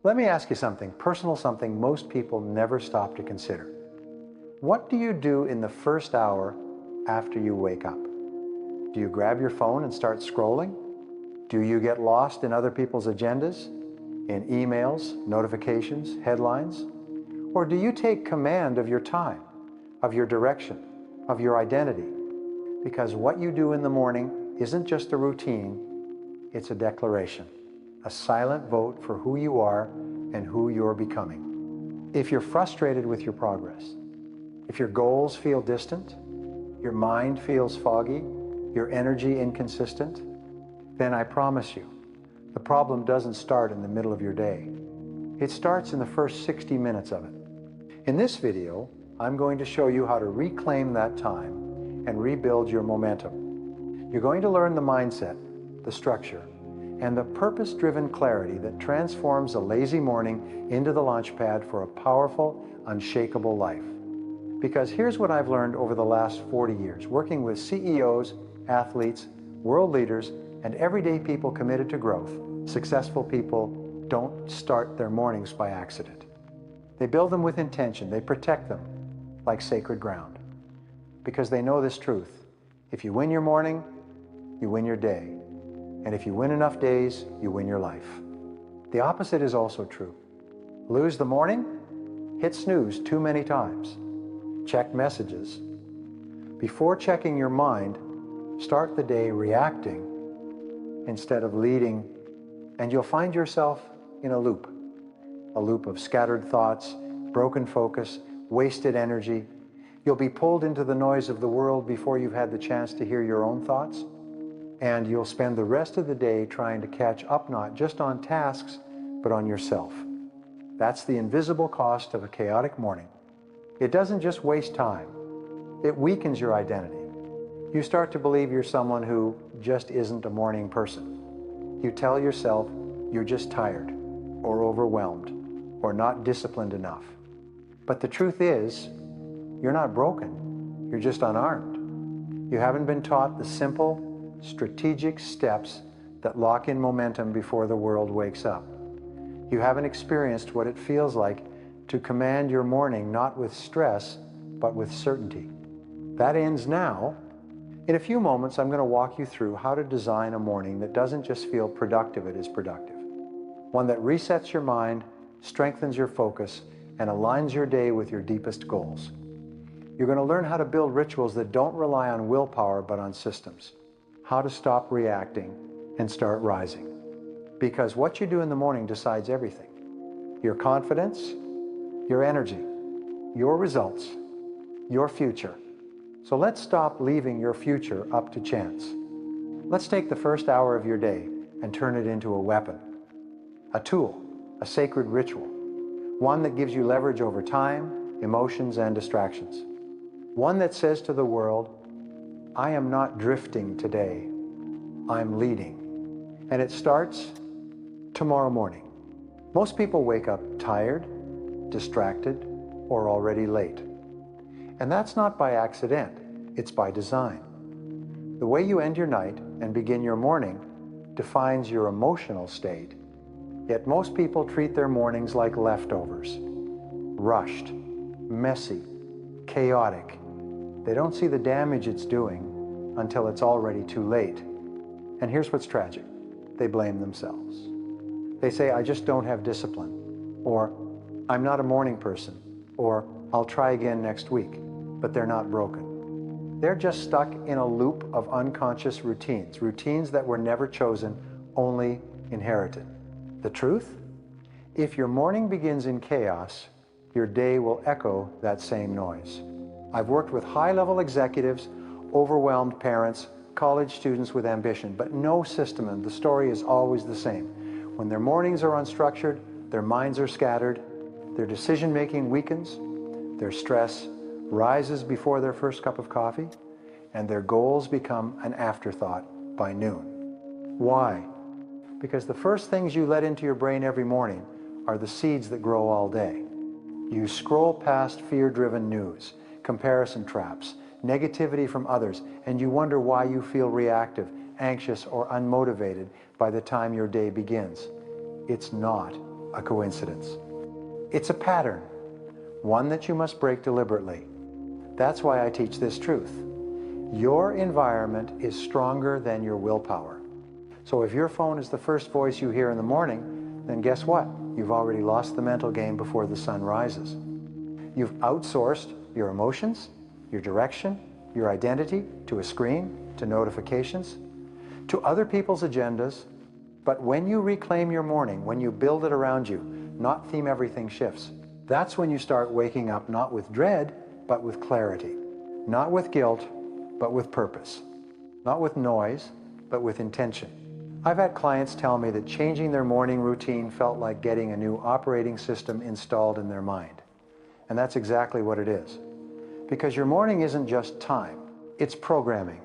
Let me ask you something, personal something most people never stop to consider. What do you do in the first hour after you wake up? Do you grab your phone and start scrolling? Do you get lost in other people's agendas, in emails, notifications, headlines? Or do you take command of your time, of your direction, of your identity? Because what you do in the morning isn't just a routine, it's a declaration, a silent vote for who you are and who you're becoming. If you're frustrated with your progress, if your goals feel distant, your mind feels foggy, your energy inconsistent, then I promise you, the problem doesn't start in the middle of your day. It starts in the first 60 minutes of it. In this video, I'm going to show you how to reclaim that time and rebuild your momentum. You're going to learn the mindset, the structure, and the purpose-driven clarity that transforms a lazy morning into the launch pad for a powerful, unshakable life. Because here's what I've learned over the last 40 years, working with CEOs, athletes, world leaders, and everyday people committed to growth. Successful people don't start their mornings by accident. They build them with intention. They protect them like sacred ground. Because they know this truth. If you win your morning, you win your day. And if you win enough days, you win your life. The opposite is also true. Lose the morning, hit snooze too many times. Check messages. Before checking your mind, start the day reacting instead of leading, and you'll find yourself in a loop of scattered thoughts, broken focus, wasted energy. You'll be pulled into the noise of the world before you've had the chance to hear your own thoughts, and you'll spend the rest of the day trying to catch up not just on tasks, but on yourself. That's the invisible cost of a chaotic morning. It doesn't just waste time, it weakens your identity. You start to believe you're someone who just isn't a morning person. You tell yourself you're just tired, or overwhelmed, or not disciplined enough. But the truth is, you're not broken, you're just unarmed. You haven't been taught the simple, strategic steps that lock in momentum before the world wakes up. You haven't experienced what it feels like to command your morning not with stress, but with certainty. That ends now. In a few moments, I'm going to walk you through how to design a morning that doesn't just feel productive, it is productive. One that resets your mind, strengthens your focus, and aligns your day with your deepest goals. You're going to learn how to build rituals that don't rely on willpower, but on systems. How to stop reacting and start rising. Because what you do in the morning decides everything. Your confidence, your energy, your results, your future. So let's stop leaving your future up to chance. Let's take the first hour of your day and turn it into a weapon, a tool, a sacred ritual, one that gives you leverage over time, emotions, and distractions. One that says to the world, I am not drifting today, I'm leading. And it starts tomorrow morning. Most people wake up tired, distracted, or already late. And that's not by accident, it's by design. The way you end your night and begin your morning defines your emotional state. Yet most people treat their mornings like leftovers. Rushed, messy, chaotic. They don't see the damage it's doing until it's already too late. And here's what's tragic. They blame themselves. They say, I just don't have discipline, or I'm not a morning person, or I'll try again next week. But they're not broken. They're just stuck in a loop of unconscious routines that were never chosen, only inherited. The truth? If your morning begins in chaos, your day will echo that same noise. I've worked with high-level executives, overwhelmed parents, college students with ambition, but no system, and the story is always the same. When their mornings are unstructured, their minds are scattered, their decision-making weakens, their stress rises before their first cup of coffee, and their goals become an afterthought by noon. Why? Because the first things you let into your brain every morning are the seeds that grow all day. You scroll past fear-driven news, comparison traps, negativity from others, and you wonder why you feel reactive, anxious, or unmotivated by the time your day begins. It's not a coincidence. It's a pattern, one that you must break deliberately. That's why I teach this truth. Your environment is stronger than your willpower. So if your phone is the first voice you hear in the morning, then guess what? You've already lost the mental game before the sun rises. You've outsourced your emotions, your direction, your identity to a screen, to notifications, to other people's agendas. But when you reclaim your morning, when you build it around you, not theme everything shifts, that's when you start waking up not with dread, but with clarity. Not with guilt, but with purpose. Not with noise, but with intention. I've had clients tell me that changing their morning routine felt like getting a new operating system installed in their mind. And that's exactly what it is. Because your morning isn't just time, it's programming.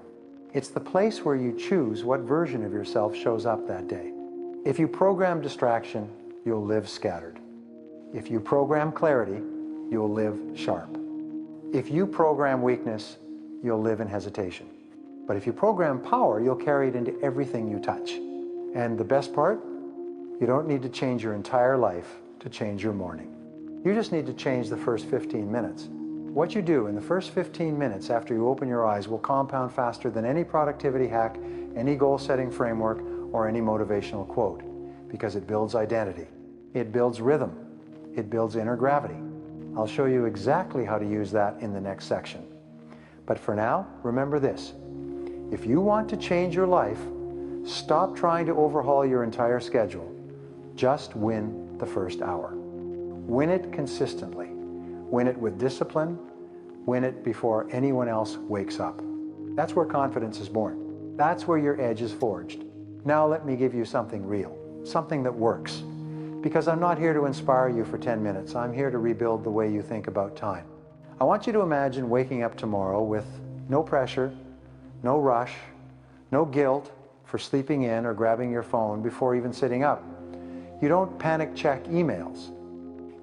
It's the place where you choose what version of yourself shows up that day. If you program distraction, you'll live scattered. If you program clarity, you'll live sharp. If you program weakness, you'll live in hesitation. But if you program power, you'll carry it into everything you touch. And the best part? You don't need to change your entire life to change your morning. You just need to change the first 15 minutes. What you do in the first 15 minutes after you open your eyes will compound faster than any productivity hack, any goal-setting framework, or any motivational quote, because it builds identity. It builds rhythm. It builds inner gravity. I'll show you exactly how to use that in the next section. But for now, remember this. If you want to change your life, stop trying to overhaul your entire schedule. Just win the first hour. Win it consistently. Win it with discipline. Win it before anyone else wakes up. That's where confidence is born. That's where your edge is forged. Now let me give you something real, something that works. Because I'm not here to inspire you for 10 minutes. I'm here to rebuild the way you think about time. I want you to imagine waking up tomorrow with no pressure, no rush, no guilt for sleeping in or grabbing your phone before even sitting up. You don't panic check emails.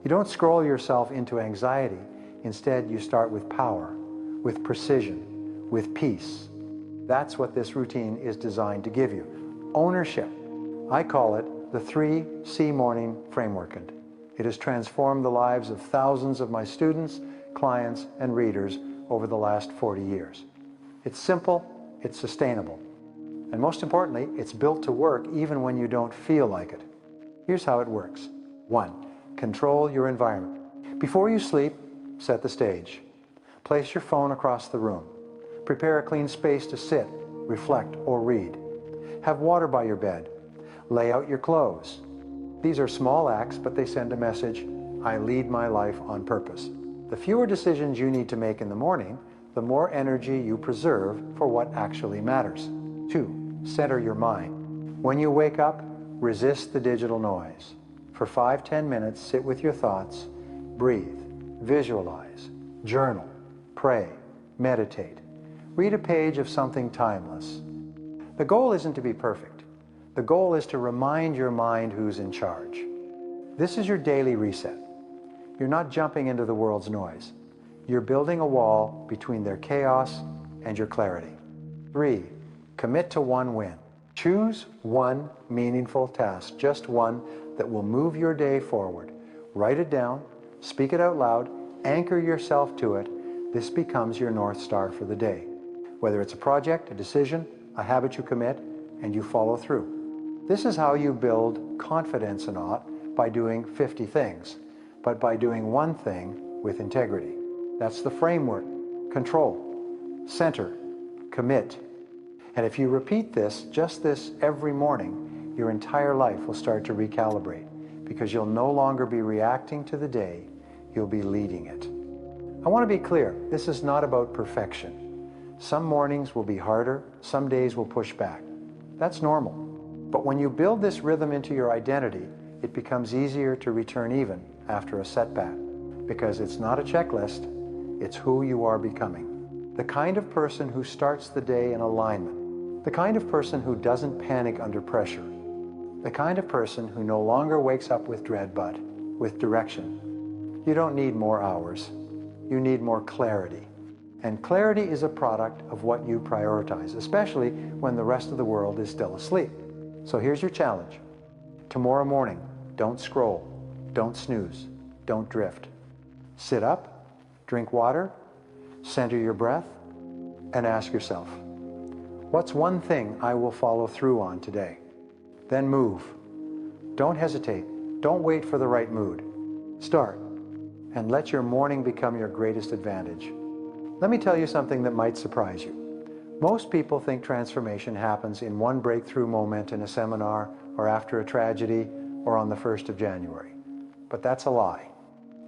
You don't scroll yourself into anxiety. Instead, you start with power, with precision, with peace. That's what this routine is designed to give you. Ownership. I call it the 3C morning framework. It has transformed the lives of thousands of my students, clients, and readers over the last 40 years. It's simple, it's sustainable, and most importantly, it's built to work even when you don't feel like it. Here's how it works. 1. Control your environment. Before you sleep, set the stage. Place your phone across the room. Prepare a clean space to sit, reflect, or read. Have water by your bed. Lay out your clothes. These are small acts, but they send a message: I lead my life on purpose. The fewer decisions you need to make in the morning, the more energy you preserve for what actually matters. 2. Center your mind. When you wake up, resist the digital noise. For 5-10 minutes, sit with your thoughts, breathe, visualize, journal, pray, meditate. Read a page of something timeless. The goal isn't to be perfect. The goal is to remind your mind who's in charge. This is your daily reset. You're not jumping into the world's noise. You're building a wall between their chaos and your clarity. 3. Commit to one win. Choose one meaningful task, just one that will move your day forward. Write it down, speak it out loud, anchor yourself to it. This becomes your North Star for the day. Whether it's a project, a decision, a habit you commit, and you follow through. This is how you build confidence, not by doing 50 things, but by doing one thing with integrity. That's the framework. Control, center, commit. And if you repeat this, just this every morning, your entire life will start to recalibrate, because you'll no longer be reacting to the day, you'll be leading it. I want to be clear, this is not about perfection. Some mornings will be harder, some days will push back. That's normal. But when you build this rhythm into your identity, it becomes easier to return even after a setback, because it's not a checklist, it's who you are becoming. The kind of person who starts the day in alignment, the kind of person who doesn't panic under pressure, the kind of person who no longer wakes up with dread but with direction. You don't need more hours, you need more clarity. And clarity is a product of what you prioritize, especially when the rest of the world is still asleep. So here's your challenge. Tomorrow morning, don't scroll. Don't snooze. Don't drift. Sit up, drink water, center your breath, and ask yourself, what's one thing I will follow through on today? Then move. Don't hesitate. Don't wait for the right mood. Start, and let your morning become your greatest advantage. Let me tell you something that might surprise you. Most people think transformation happens in one breakthrough moment in a seminar or after a tragedy or on the 1st of January. But that's a lie.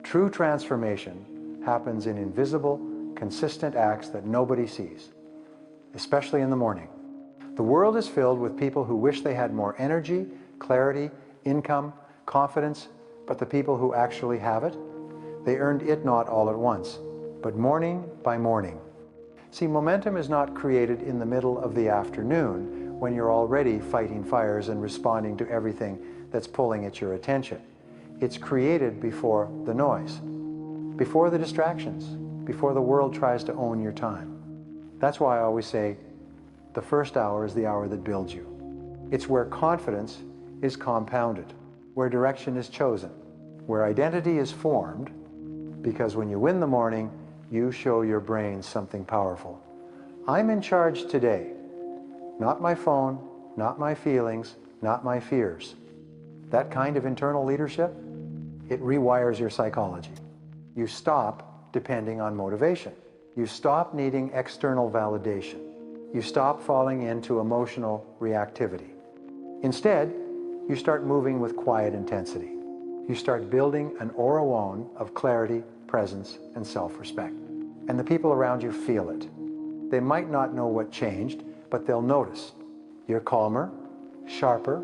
True transformation happens in invisible, consistent acts that nobody sees, especially in the morning. The world is filled with people who wish they had more energy, clarity, income, confidence, but the people who actually have it, they earned it not all at once, but morning by morning. See, momentum is not created in the middle of the afternoon when you're already fighting fires and responding to everything that's pulling at your attention. It's created before the noise, before the distractions, before the world tries to own your time. That's why I always say, the first hour is the hour that builds you. It's where confidence is compounded, where direction is chosen, where identity is formed, because when you win the morning, you show your brain something powerful. I'm in charge today. Not my phone, not my feelings, not my fears. That kind of internal leadership, it rewires your psychology. You stop depending on motivation. You stop needing external validation. You stop falling into emotional reactivity. Instead, you start moving with quiet intensity. You start building an aureole of clarity, presence, and self-respect. And the people around you feel it. They might not know what changed, but they'll notice. You're calmer, sharper,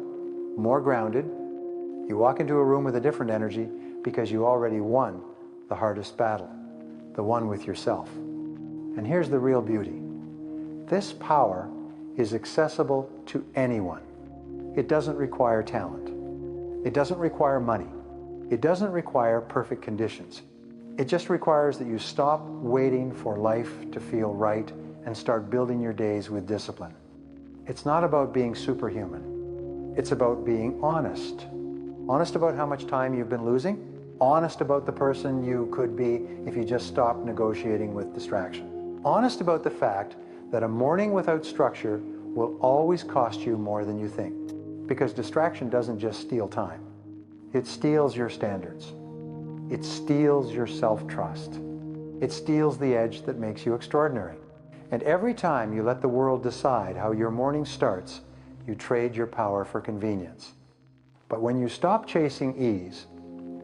more grounded. You walk into a room with a different energy because you already won the hardest battle, the one with yourself. And here's the real beauty. This power is accessible to anyone. It doesn't require talent. It doesn't require money. It doesn't require perfect conditions. It just requires that you stop waiting for life to feel right and start building your days with discipline. It's not about being superhuman. It's about being honest. Honest about how much time you've been losing. Honest about the person you could be if you just stopped negotiating with distraction. Honest about the fact that a morning without structure will always cost you more than you think. Because distraction doesn't just steal time. It steals your standards. It steals your self-trust. It steals the edge that makes you extraordinary. And every time you let the world decide how your morning starts, you trade your power for convenience. But when you stop chasing ease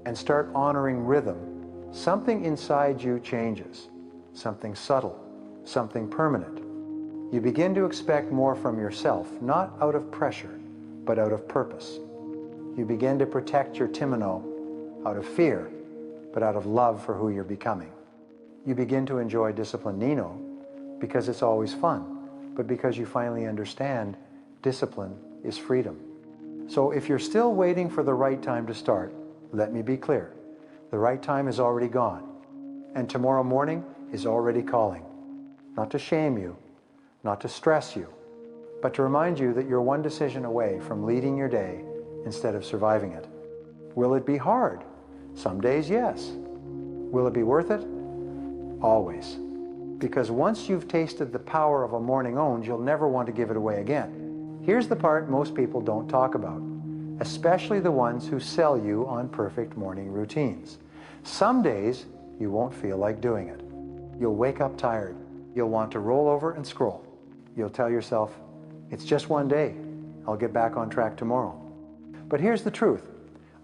and start honoring rhythm, something inside you changes. Something subtle, something permanent. You begin to expect more from yourself, not out of pressure, but out of purpose. You begin to protect your Timino out of fear, but out of love for who you're becoming. You begin to enjoy discipline Nino because it's always fun, but because you finally understand discipline is freedom. So if you're still waiting for the right time to start, let me be clear. The right time is already gone, and tomorrow morning is already calling. Not to shame you, not to stress you, but to remind you that you're one decision away from leading your day instead of surviving it. Will it be hard? Some days, yes. Will it be worth it? Always. Because once you've tasted the power of a morning owned, you'll never want to give it away again. Here's the part most people don't talk about, especially the ones who sell you on perfect morning routines. Some days, you won't feel like doing it. You'll wake up tired. You'll want to roll over and scroll. You'll tell yourself, it's just one day. I'll get back on track tomorrow. But here's the truth.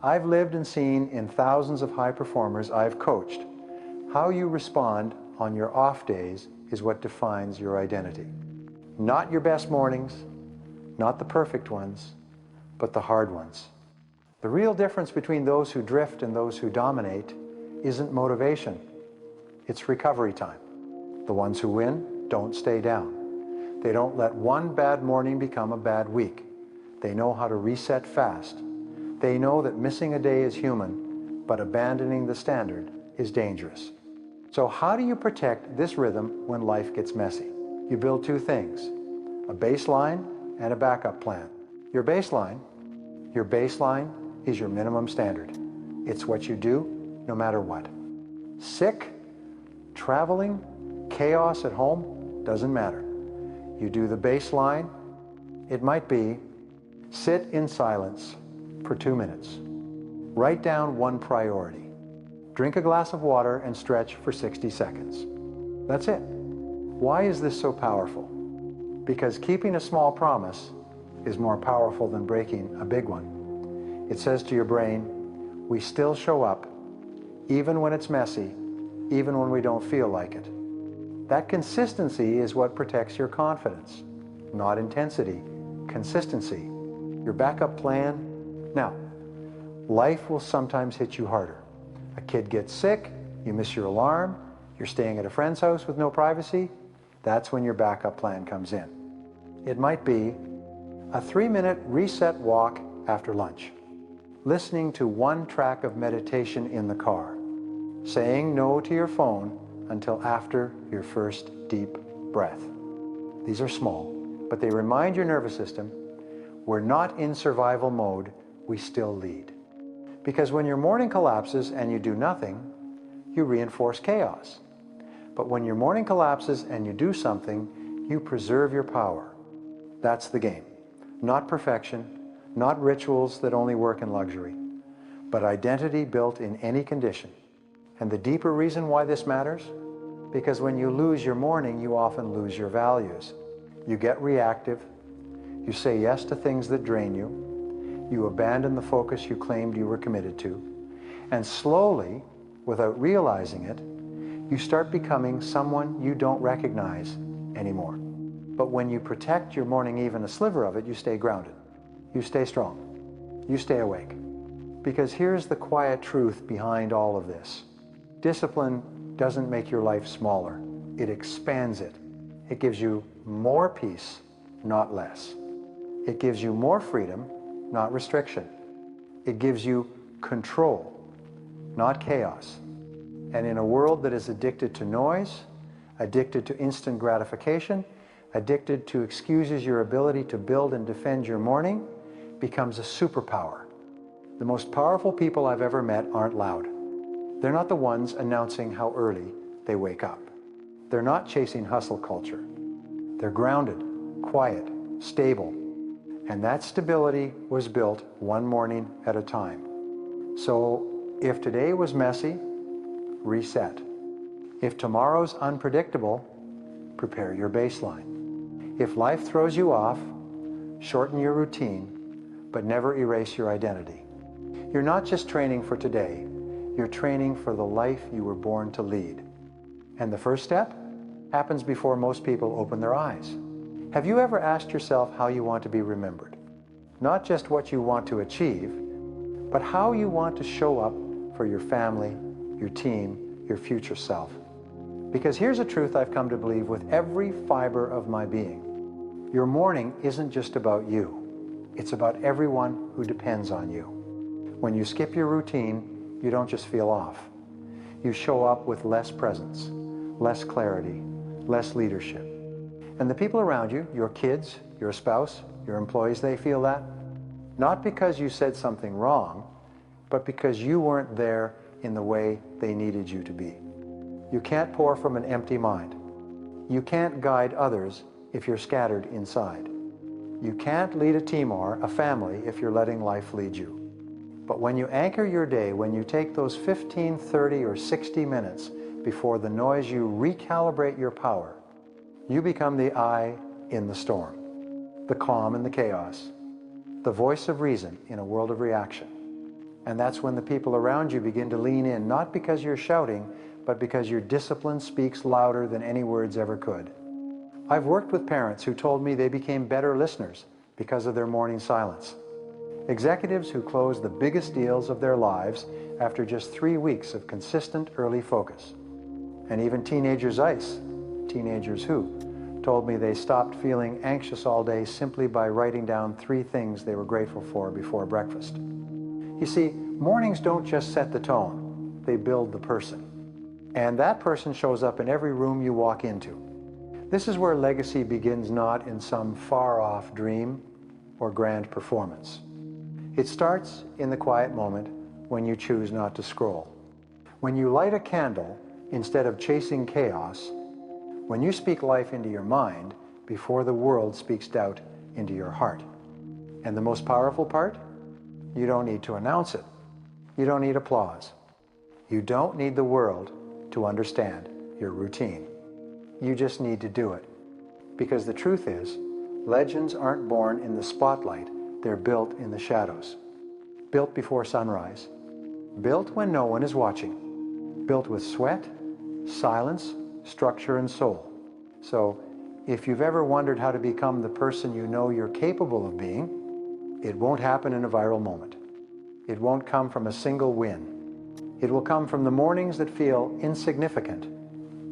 I've lived and seen in thousands of high performers I've coached. How you respond on your off days is what defines your identity. Not your best mornings, not the perfect ones, but the hard ones. The real difference between those who drift and those who dominate isn't motivation. It's recovery time. The ones who win don't stay down. They don't let one bad morning become a bad week. They know how to reset fast. They know that missing a day is human, but abandoning the standard is dangerous. So how do you protect this rhythm when life gets messy? You build two things, a baseline and a backup plan. Your baseline is your minimum standard. It's what you do no matter what. Sick, traveling, chaos at home, doesn't matter. You do the baseline. It might be sit in silence for 2 minutes. Write down one priority. Drink a glass of water and stretch for 60 seconds. That's it. Why is this so powerful? Because keeping a small promise is more powerful than breaking a big one. It says to your brain, we still show up, even when it's messy, even when we don't feel like it. That consistency is what protects your confidence, not intensity, consistency, your backup plan. Now, life will sometimes hit you harder. A kid gets sick, you miss your alarm, you're staying at a friend's house with no privacy. That's when your backup plan comes in. It might be a 3-minute reset walk after lunch, listening to one track of meditation in the car, saying no to your phone until after your first deep breath. These are small, but they remind your nervous system we're not in survival mode, we still lead. Because when your morning collapses and you do nothing, you reinforce chaos. But when your morning collapses and you do something, you preserve your power. That's the game. Not perfection, not rituals that only work in luxury, but identity built in any condition. And the deeper reason why this matters? Because when you lose your morning, you often lose your values. You get reactive. You say yes to things that drain you. You abandon the focus you claimed you were committed to. And slowly, without realizing it, you start becoming someone you don't recognize anymore. But when you protect your morning, even a sliver of it, you stay grounded. You stay strong. You stay awake. Because here's the quiet truth behind all of this. Discipline doesn't make your life smaller. It expands it. It gives you more peace, not less. It gives you more freedom, not restriction. It gives you control, not chaos. And in a world that is addicted to noise, addicted to instant gratification, addicted to excuses your ability to build and defend your morning, becomes a superpower. The most powerful people I've ever met aren't loud. They're not the ones announcing how early they wake up. They're not chasing hustle culture. They're grounded, quiet, stable. And that stability was built one morning at a time. So if today was messy, reset. If tomorrow's unpredictable, prepare your baseline. If life throws you off, shorten your routine, but never erase your identity. You're not just training for today, you're training for the life you were born to lead. And the first step happens before most people open their eyes. Have you ever asked yourself how you want to be remembered? Not just what you want to achieve, but how you want to show up for your family, your team, your future self. Because here's a truth I've come to believe with every fiber of my being. Your morning isn't just about you. It's about everyone who depends on you. When you skip your routine, you don't just feel off. You show up with less presence, less clarity, less leadership. And the people around you, your kids, your spouse, your employees, they feel that. Not because you said something wrong, but because you weren't there in the way they needed you to be. You can't pour from an empty mind. You can't guide others if you're scattered inside. You can't lead a team or a family if you're letting life lead you. But when you anchor your day, when you take those 15, 30, or 60 minutes before the noise, you recalibrate your power. You become the eye in the storm, the calm in the chaos, the voice of reason in a world of reaction. And that's when the people around you begin to lean in, not because you're shouting, but because your discipline speaks louder than any words ever could. I've worked with parents who told me they became better listeners because of their morning silence. Executives who closed the biggest deals of their lives after just 3 weeks of consistent early focus. And even teenagers who told me they stopped feeling anxious all day simply by writing down 3 things they were grateful for before breakfast. You see, mornings don't just set the tone, they build the person. And that person shows up in every room you walk into. This is where legacy begins, not in some far-off dream or grand performance. It starts in the quiet moment when you choose not to scroll. When you light a candle instead of chasing chaos, when you speak life into your mind before the world speaks doubt into your heart. And the most powerful part? You don't need to announce it. You don't need applause. You don't need the world to understand your routine. You just need to do it. Because the truth is, legends aren't born in the spotlight, they're built in the shadows. Built before sunrise. Built when no one is watching. Built with sweat, silence, structure, and soul. So, if you've ever wondered how to become the person you know you're capable of being, it won't happen in a viral moment. It won't come from a single win. It will come from the mornings that feel insignificant,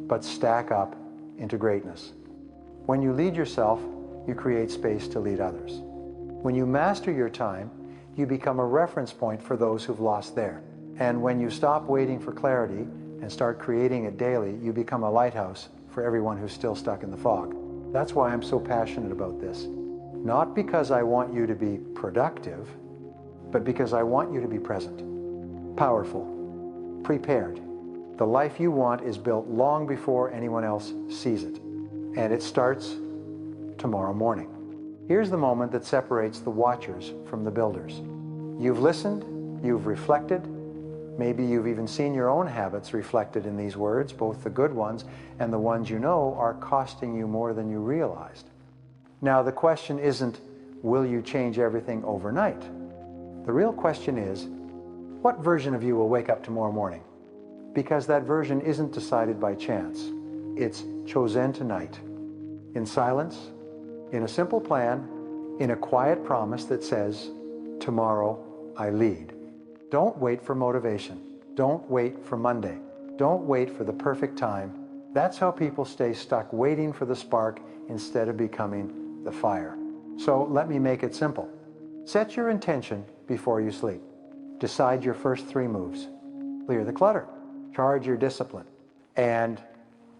but stack up into greatness. When you lead yourself, you create space to lead others. When you master your time, you become a reference point for those who've lost their. And when you stop waiting for clarity and start creating it daily, you become a lighthouse for everyone who's still stuck in the fog. That's why I'm so passionate about this. Not because I want you to be productive, but because I want you to be present, powerful, prepared. The life you want is built long before anyone else sees it. And it starts tomorrow morning. Here's the moment that separates the watchers from the builders. You've listened, you've reflected, maybe you've even seen your own habits reflected in these words, both the good ones and the ones you know are costing you more than you realized. Now the question isn't, will you change everything overnight? The real question is, what version of you will wake up tomorrow morning? Because that version isn't decided by chance. It's chosen tonight. In silence, in a simple plan, in a quiet promise that says, tomorrow I lead. Don't wait for motivation. Don't wait for Monday. Don't wait for the perfect time. That's how people stay stuck waiting for the spark instead of becoming the fire. So let me make it simple. Set your intention before you sleep. Decide your first 3 moves. Clear the clutter. Charge your discipline. And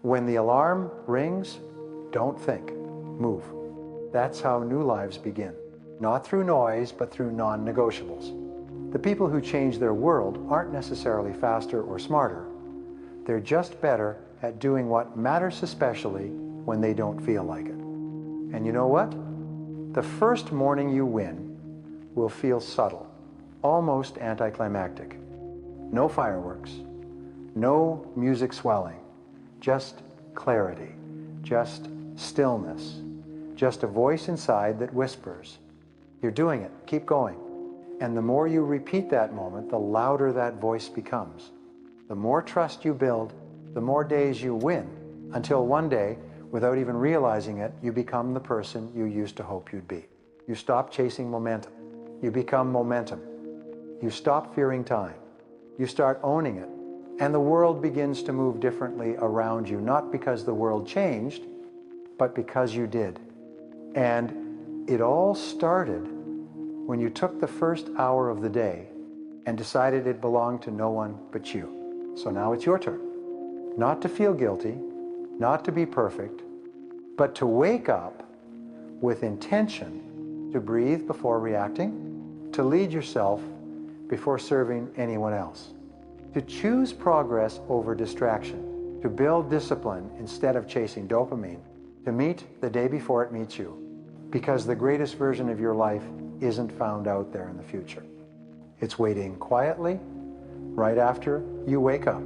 when the alarm rings, don't think. Move. That's how new lives begin. Not through noise, but through non-negotiables. The people who change their world aren't necessarily faster or smarter. They're just better at doing what matters, especially when they don't feel like it. And you know what? The first morning you win will feel subtle, almost anticlimactic. No fireworks, no music swelling, just clarity, just stillness, just a voice inside that whispers, "You're doing it, keep going." And the more you repeat that moment, the louder that voice becomes. The more trust you build, the more days you win, until one day, without even realizing it, you become the person you used to hope you'd be. You stop chasing momentum. You become momentum. You stop fearing time. You start owning it. And the world begins to move differently around you, not because the world changed, but because you did. And it all started when you took the first hour of the day and decided it belonged to no one but you. So now it's your turn. Not to feel guilty, not to be perfect, but to wake up with intention, to breathe before reacting, to lead yourself before serving anyone else, to choose progress over distraction, to build discipline instead of chasing dopamine, to meet the day before it meets you, because the greatest version of your life isn't found out there in the future. It's waiting quietly right after you wake up.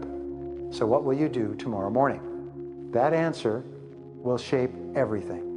So what will you do tomorrow morning? That answer will shape everything.